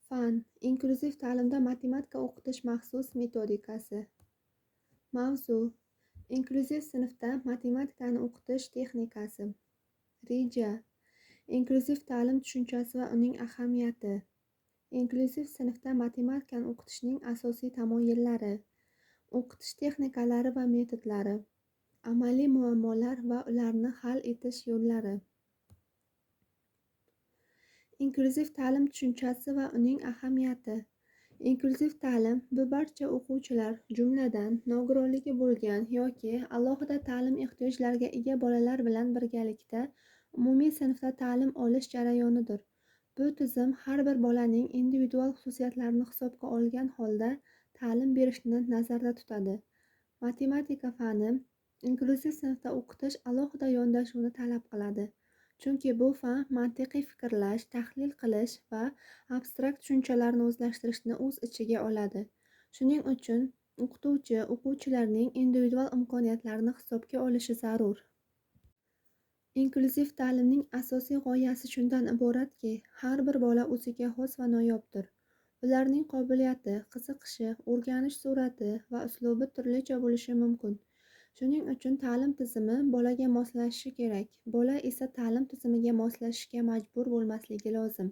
Fan. Inklyuziv ta'limda matematika o'qitish maxsus metodikasi. Mavzu: inklyuziv sinfda matematikani o'qitish texnikasi. Reja: inklyuziv ta'lim tushunchasi va uning ahamiyati. Inklyuziv sinfda matematikani o'qitishning asosiy tamoyillari, o'qitish texnikalari va metodlari, amaliy muammolar va ularni hal etish yo'llari. Inklyuziv ta'lim tushunchasi va uning ahamiyati. Inklyuziv ta'lim bu barcha o'quvchilar, jumladan nogironligi bo'lgan yoki alohida ta'lim ehtiyojlariga ega bolalar bilan birgalikda umumiy sinfda ta'lim olish jarayonidir. Bu tizim har bir bolaning individual xususiyatlarini hisobga olgan holda ta'lim berishni nazarda tutadi. Matematika fani inklyuziv sinfda o'qitish alohida yondashuvni talab qiladi. Chunki bu fan mantiqiy fikrlash, tahlil qilish va abstrakt tushunchalarni o'zlashtirishni o'z ichiga oladi. Shuning uchun o'qituvchi o'quvchilarning individual imkoniyatlarini hisobga olishi zarur. Inklyuziv ta'limning asosiy g'oyasi shundan iboratki, har bir bola o'ziga xos va noyobdir. Ularning qobiliyati, qiziqishi, o'rganish sur'ati va uslubi turlicha bo'lishi mumkin. Shuning uchun ta'lim tizimi bolaga moslashishi kerak. Bola esa ta'lim tizimiga moslashishga majbur bo'lmasligi lozim.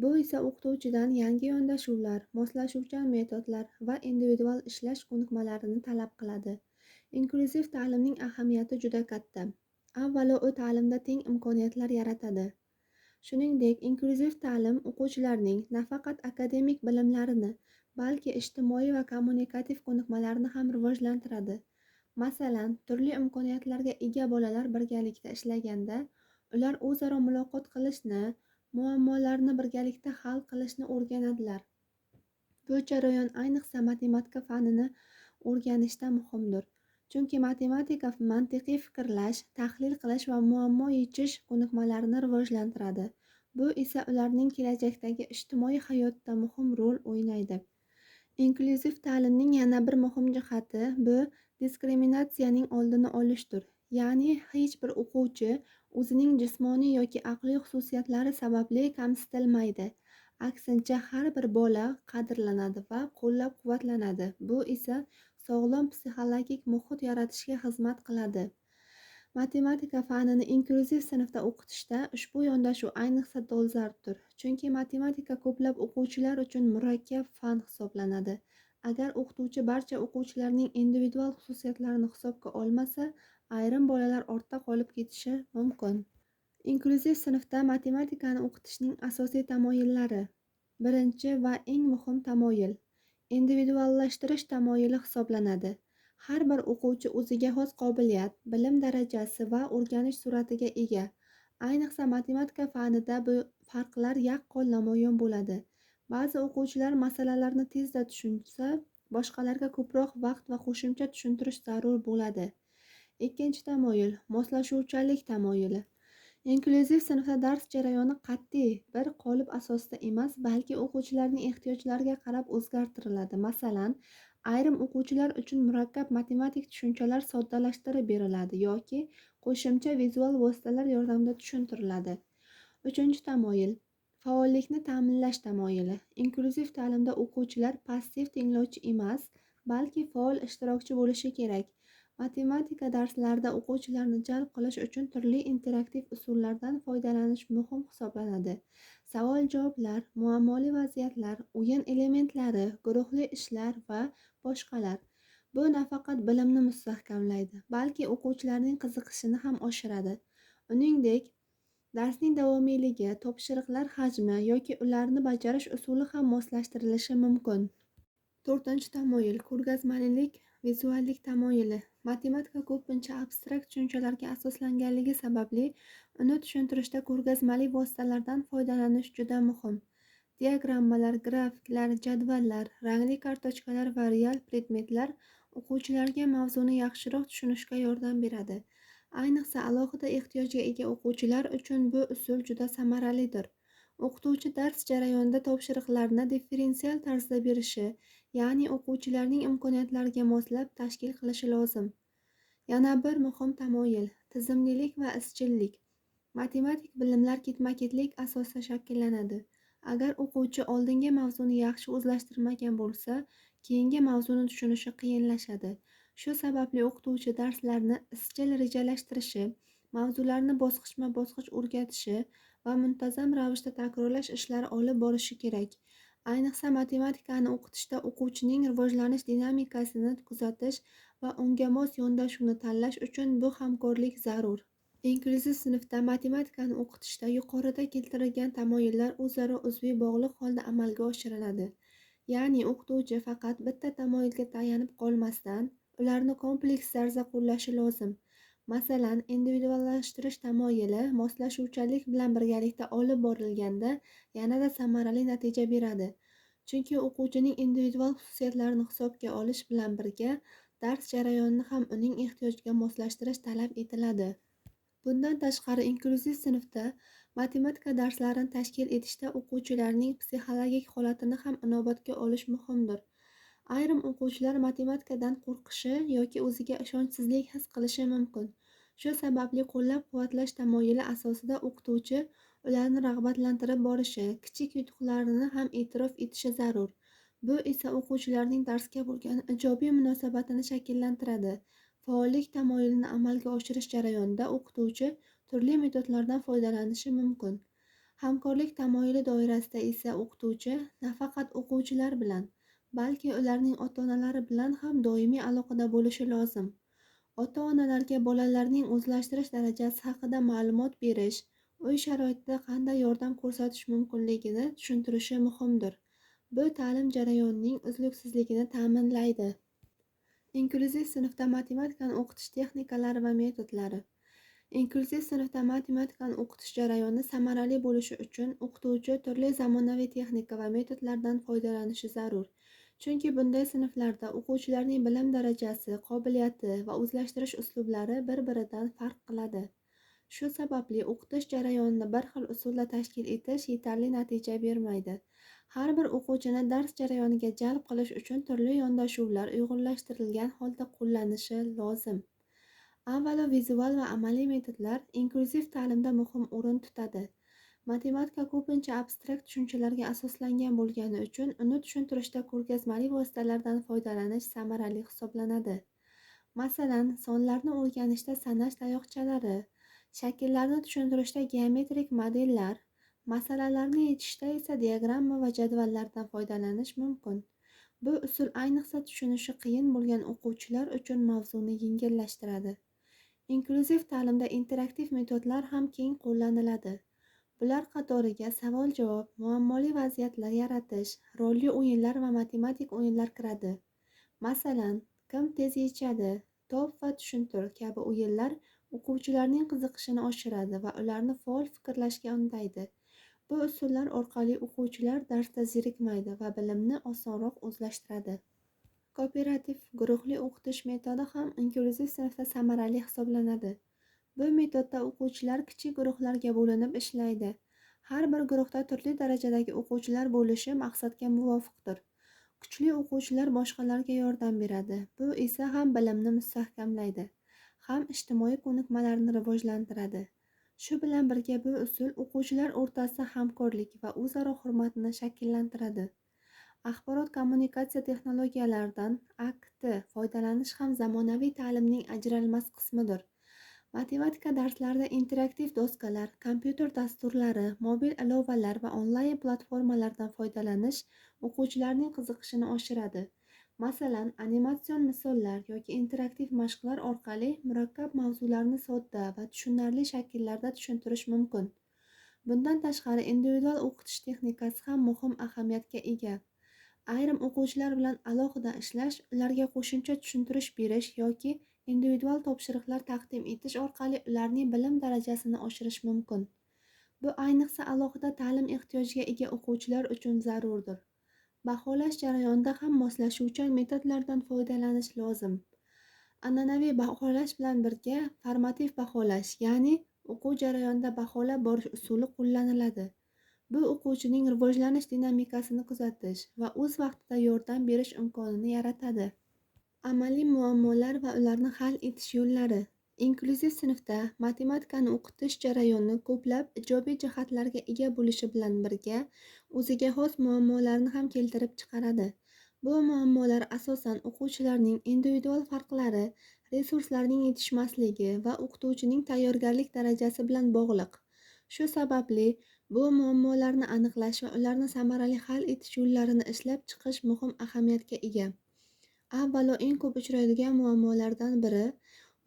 Bu esa o'qituvchidan yangi yondashuvlar, moslashuvchan metodlar va individual ishlash ko'nikmalarini talab qiladi. Inklyuziv ta'limning ahamiyati juda katta. Avvalo, u ta'limda teng imkoniyatlar yaratadi. Shuningdek, inklyuziv ta'lim o'quvchilarning nafaqat akademik bilimlarini, balki ijtimoiy va kommunikativ ko'nikmalarini ham rivojlantiradi. Masalan, turli imkoniyatlarga ega bolalar birgalikda ishlaganda, ular o'zaro muloqot qilishni, muammolarni birgalikda hal qilishni o'rganadilar. Bu jarayon ayniqsa matematika fanini o'rganishda muhimdir. Chunki matematika mantiqiy fikrlash, tahlil qilish va muammo yechish ko'nikmalarini rivojlantiradi. Bu esa ularning kelajakdagi ijtimoiy hayotda muhim rol o'ynaydi. Inklyuziv ta'limning yana bir muhim jihati bu diskriminatsiyaning oldini olishdir. Ya'ni hech bir o'quvchi o'zining jismoniy yoki aqliy xususiyatlari sababli kamsitilmaydi. Aksincha, har bir bola qadrlanadi va qo'llab-quvvatlanadi. Bu esa sog'lom psixologik muhit yaratishga xizmat qiladi. Matematika fanini inklyuziv sinfda o'qitishda ushbu yondashuv ayniqsa dolzarbdir. Chunki matematika ko'plab o'quvchilar uchun murakkab fan hisoblanadi. Agar o'qituvchi barcha o'quvchilarning individual xususiyatlarini hisobga olmasa, ayrim bolalar ortda qolib ketishi mumkin. Inklyuziv sinfda matematikani o'qitishning asosiy tamoyillari. Birinchi va eng muhim tamoyil individuallashtirish tamoyili hisoblanadi. Har bir o'quvchi o'ziga xos qobiliyat, bilim darajasi va o'rganish sur'atiga ega. Ayniqsa matematika fanida bu farqlar yaqqol namoyon bo'ladi. Ba'zi o'quvchilar masalalarni tezda tushunsa, boshqalarga ko'proq vaqt va qo'shimcha tushuntirish zarur bo'ladi. Ikkinchi tamoyil moslashuvchanlik tamoyili. Inklyuziv sinfda dars jarayoni qat'iy bir qolip asosida emas, balki o'quvchilarning ehtiyojlariga qarab o'zgartiriladi. Masalan, ayrim o'quvchilar uchun murakkab matematik tushunchalar soddalashtirib beriladi yoki qo'shimcha vizual vositalar yordamida tushuntiriladi. Uchinchi tamoyil faollikni ta'minlash tamoyili. Inklyuziv ta'limda o'quvchilar passiv tinglovchi emas, balki faol ishtirokchi bo'lishi kerak. Matematika darslarida o'quvchilarni jalb qilish uchun turli interaktiv usullardan foydalanish muhim hisoblanadi. Savol-javoblar, muammoli vaziyatlar, o'yin elementlari, guruhli ishlar va boshqalar. Bu nafaqat bilimni mustahkamlaydi, balki o'quvchilarning qiziqishini ham oshiradi. Uningdek, darsning davomiyligi, topshiriqlar hajmi yoki ularni bajarish usuli ham moslashtirilishi mumkin. To'rtinchi tamoyil ko'rgazmalilik, vizuallik tamoyili. Matematika ko'pincha abstrakt tushunchalarga asoslanganligi sababli uni tushuntirishda ko'rgazmali vositalardan foydalanish juda muhim. Diagrammalar, grafiklar, jadvallar, rangli kartochkalar va real predmetlar o'quvchilarga mavzuni yaxshiroq tushunishga yordam beradi. Ayniqsa alohida ehtiyojga ega o'quvchilar uchun bu usul juda samaralidir. O'qituvchi dars jarayonida topshiriqlarni differensial tarzda berishi, ya'ni o'quvchilarning imkoniyatlariga moslab tashkil qilishi lozim. Yana bir muhim tamoyil tizimlilik va izchillik. Matematik bilimlar ketma-ketlik asosida shakllanadi. Agar o'quvchi oldingi mavzuni yaxshi o'zlashtirmagan bo'lsa, keyingi mavzuni tushunishi qiyinlashadi. Shu sababli o'qituvchi darslarni izchil rejalashtirishi, mavzularni bosqichma-bosqich o'rgatishi va muntazam ravishda takrorlash ishlari olib borishi kerak. Ayniqsa matematikani o'qitishda o'quvchining rivojlanish dinamikasini kuzatish va unga mos yondashuvni tanlash uchun bu hamkorlik zarur. Inklyuziv sinfda matematikani o'qitishda yuqorida keltirilgan tamoyillar o'zaro uzviy bog'liq holda amalga oshiriladi. Ya'ni o'qituvchi faqat bitta tamoyilga tayanib qolmasdan, ularni kompleks tarzda qo'llashi lozim. Masalan, individuallashtirish tamoyili moslashuvchanlik bilan birgalikda olib borilganda yanada samarali natija beradi. Chunki o'quvchining individual xususiyatlarini hisobga olish bilan birga, dars jarayonini ham uning ehtiyojiga moslashtirish talab etiladi. Bundan tashqari, inklyuziv sinfda matematika darslarini tashkil etishda o'quvchilarning psixologik holatini ham inobatga olish muhimdir. Ayrim o'quvchilar matematikadan qo'rqishi yoki o'ziga ishonchsizlik his qilishi mumkin. Shu sababli qo'llab-quvvatlash tamoyili asosida o'qituvchi ularni rag'batlantirib borishi, kichik yutuqlarini ham e'tirof etishi zarur. Bu esa o'quvchilarning darsga bo'lgan ijobiy munosabatini shakllantiradi. Faollik tamoyilini amalga oshirish jarayonida o'qituvchi turli metodlardan foydalanishi mumkin. Hamkorlik tamoyili doirasida esa o'qituvchi nafaqat o'quvchilar bilan, balki ularning ota-onalari bilan ham doimiy aloqada bo'lishi lozim. Ota-onalarga bolalarning o'zlashtirish darajasi haqida ma'lumot berish, uy sharoitida qanday yordam ko'rsatish mumkinligini tushuntirishi muhimdir. Bu ta'lim jarayonining uzluksizligini ta'minlaydi. Inklyuziv sinfda matematikani o'qitish texnikalari va metodlari. Inklyuziv sinfda matematikani o'qitish jarayoni samarali bo'lishi uchun o'qituvchi turli zamonaviy texnika va metodlardan foydalanishi zarur. Chunki bunday sinflarda o'quvchilarning bilim darajasi, qobiliyati va o'zlashtirish uslublari bir-biridan farq qiladi. Shu sababli o'qitish jarayonini bir xil usulda tashkil etish yetarli natija bermaydi. Har bir o'quvchini dars jarayoniga jalb qilish uchun turli yondashuvlar uyg'unlashtirilgan holda qo'llanishi lozim. Avvalo, vizual va amaliy metodlar inklyuziv ta'limda muhim o'rin tutadi. Matematika ko'pincha abstrakt tushunchalarga asoslangan bo'lgani uchun uni tushuntirishda ko'rgazmali vositalardan foydalanish samarali hisoblanadi. Masalan, sonlarni o'rganishda sanash tayoqchalari, shakllarni tushuntirishda geometrik modellar, masalalarni yechishda esa diagramma va jadvallardan foydalanish mumkin. Bu usul ayniqsa tushunishi qiyin bo'lgan o'quvchilar uchun mavzuni yengillashtiradi. Inklyuziv ta'limda interaktiv metodlar ham keng qo'llaniladi. Bular qatoriga savol-javob, muammoli vaziyatlar yaratish, rolli o'yinlar va matematik o'yinlar kiradi. Masalan, kim tez yechadi, top va tushuntir kabi o'yinlar o'quvchilarning qiziqishini oshiradi va ularni faol fikrlashga undaydi. Bu usullar orqali o'quvchilar darsda zerikmaydi va bilimni osonroq o'zlashtiradi. Kooperativ guruhli o'qitish metodi ham inklyuziv sinfda samarali hisoblanadi. Bu metodda o'quvchilar kichik guruhlarga bo'linib ishlaydi. Har bir guruhda turli darajadagi o'quvchilar bo'lishi maqsadga muvofiqdir. Kuchli o'quvchilar boshqalarga yordam beradi. Bu esa ham bilimni mustahkamlaydi, ham ijtimoiy ko'nikmalarni rivojlantiradi. Shu bilan birga bu usul o'quvchilar o'rtasida hamkorlik va o'zaro hurmatni shakllantiradi. Axborot-kommunikatsiya texnologiyalaridan AKT foydalanish ham zamonaviy ta'limning ajralmas qismidir. Matematika darslarida interaktiv doskalar, kompyuter dasturlari, mobil ilovalar va onlayn platformalardan foydalanish o'quvchilarning qiziqishini oshiradi. Masalan, animatsion misollar yoki interaktiv mashqlar orqali murakkab mavzularni sodda va tushunarli shakllarda tushuntirish mumkin. Bundan tashqari, individual o'qitish texnikasi ham muhim ahamiyatga ega. Ayrim o'quvchilar bilan alohida ishlash, ularga qo'shimcha tushuntirish berish yoki individual topshiriqlar taqdim etish orqali ularning bilim darajasini oshirish mumkin. Bu ayniqsa alohida ta'lim ehtiyojiga ega o'quvchilar uchun zarurdir. Baholash jarayonida ham moslashuvchan metodlardan foydalanish lozim. An'anaviy baholash bilan birga formativ baholash, ya'ni o'quv jarayonida baholab borish usuli qo'llaniladi. Bu o'quvchining rivojlanish dinamikasini kuzatish va o'z vaqtida yordam berish imkonini yaratadi. Amaliy muammolar va ularni hal etish yo'llari. Inklyuziv sinfda matematikani o'qitish jarayoni ko'plab ijobiy jihatlarga ega bo'lishi bilan birga, o'ziga xos muammolarni ham keltirib chiqaradi. Bu muammolar asosan o'quvchilarning individual farqlari, resurslarning yetishmasligi va o'qituvchining tayyorgarlik darajasi bilan bog'liq. Shu sababli bu muammolarni aniqlash va ularni samarali hal etish yo'llarini ishlab chiqish muhim ahamiyatga ega. Avvalo, eng ko'p uchraydigan muammolardan biri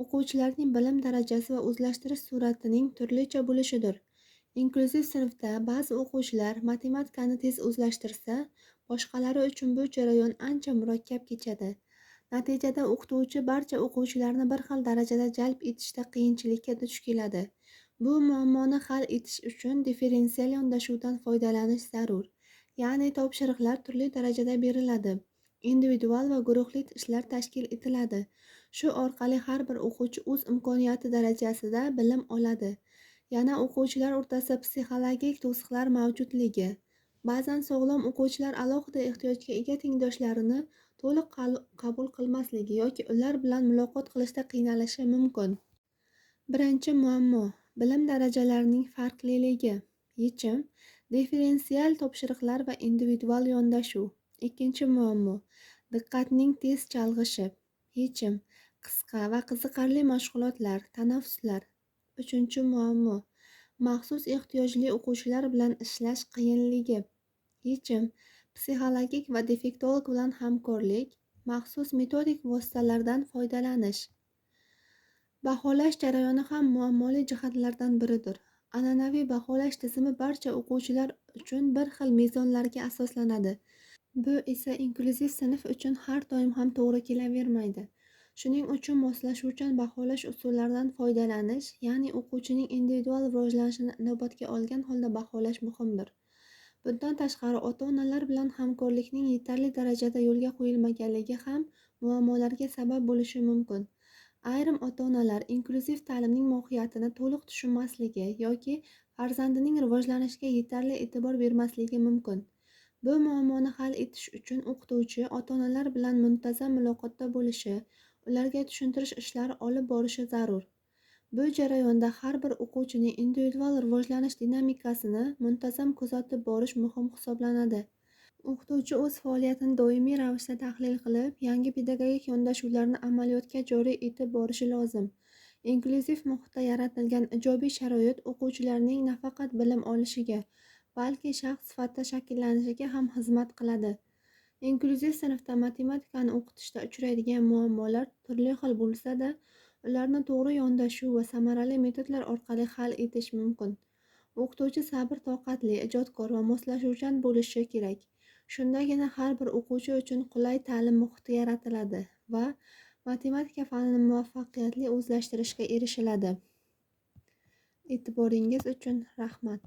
o'quvchilarning bilim darajasi va o'zlashtirish sur'atining turlicha bo'lishidir. Inklyuziv sinfda ba'zi o'quvchilar matematikani tez o'zlashtirsa, boshqalari uchun bu jarayon ancha murakkab kechadi. Natijada o'qituvchi barcha o'quvchilarni bir xil darajada jalb etishda qiyinchilikka duch keladi. Bu muammoni hal etish uchun differensial yondashuvdan foydalanish zarur. Ya'ni topshiriqlar turli darajada beriladi. Individual va guruhli ishlar tashkil etiladi. Shu orqali har bir o'quvchi o'z imkoniyati darajasida bilim oladi. Yana o'quvchilar o'rtasida psixologik to'siqlar mavjudligi. Ba'zan sog'lom o'quvchilar alohida ehtiyojga ega tengdoshlarini to'liq qabul qilmasligi yoki ular bilan muloqot qilishda qiynalishi mumkin. Birinchi muammo: bilim darajalarining farqliligi. Yechim: differensial topshiriqlar va individual yondashuv. Ikkinchi muammo: diqqatning tez chalg'ishi. Yechim: qisqa va qiziqarli mashg'ulotlar, tanaffuslar. Uchinchi muammo: maxsus ehtiyojli o'quvchilar bilan ishlash qiyinligi. Yechim: psixologik va defektolog bilan hamkorlik, maxsus metodik vositalardan foydalanish. Baholash jarayoni ham muammoli jihatlardan biridir. An'anaviy baholash tizimi barcha o'quvchilar uchun bir xil mezonlarga asoslanadi. Bu esa inklyuziv sinf uchun har doim ham to'g'ri kelavermaydi. Shuning uchun moslashuvchan baholash usullaridan foydalanish, ya'ni o'quvchining individual rivojlanishini inobatga olgan holda baholash muhimdir. Bundan tashqari, ota-onalar bilan hamkorlikning yetarli darajada yo'lga qo'yilmaganligi ham muammolarga sabab bo'lishi mumkin. Ayrim ota-onalar inklyuziv ta'limning mohiyatini to'liq tushunmasligi yoki farzandining rivojlanishiga yetarli e'tibor bermasligi mumkin. Bu muammoni hal etish uchun o'qituvchi ota-onalar bilan muntazam muloqotda bo'lishi, ularga tushuntirish ishlari olib borishi zarur. Bu jarayonda har bir o'quvchining individual rivojlanish dinamikasini muntazam kuzatib borish muhim hisoblanadi. O'qituvchi o'z faoliyatini doimiy ravishda tahlil qilib, yangi pedagogik yondashuvlarni amaliyotga joriy etib borishi lozim. Inklyuziv muhitda yaratilgan ijobiy sharoit o'quvchilarning nafaqat bilim olishiga, balki shaxs sifatida shakllanishiga ham xizmat qiladi. Inklyuziv sinfda matematikani o'qitishda uchraydigan muammolar turli xil bo'lsa-da, ularni to'g'ri yondashuv va samarali metodlar orqali hal etish mumkin. O'qituvchi sabr-toqatli, ijodkor va moslashuvchan bo'lishi kerak. Shundagina har bir o'quvchi uchun qulay ta'lim muhiti yaratiladi va matematika fanini muvaffaqiyatli o'zlashtirishga erishiladi. E'tiboringiz uchun rahmat.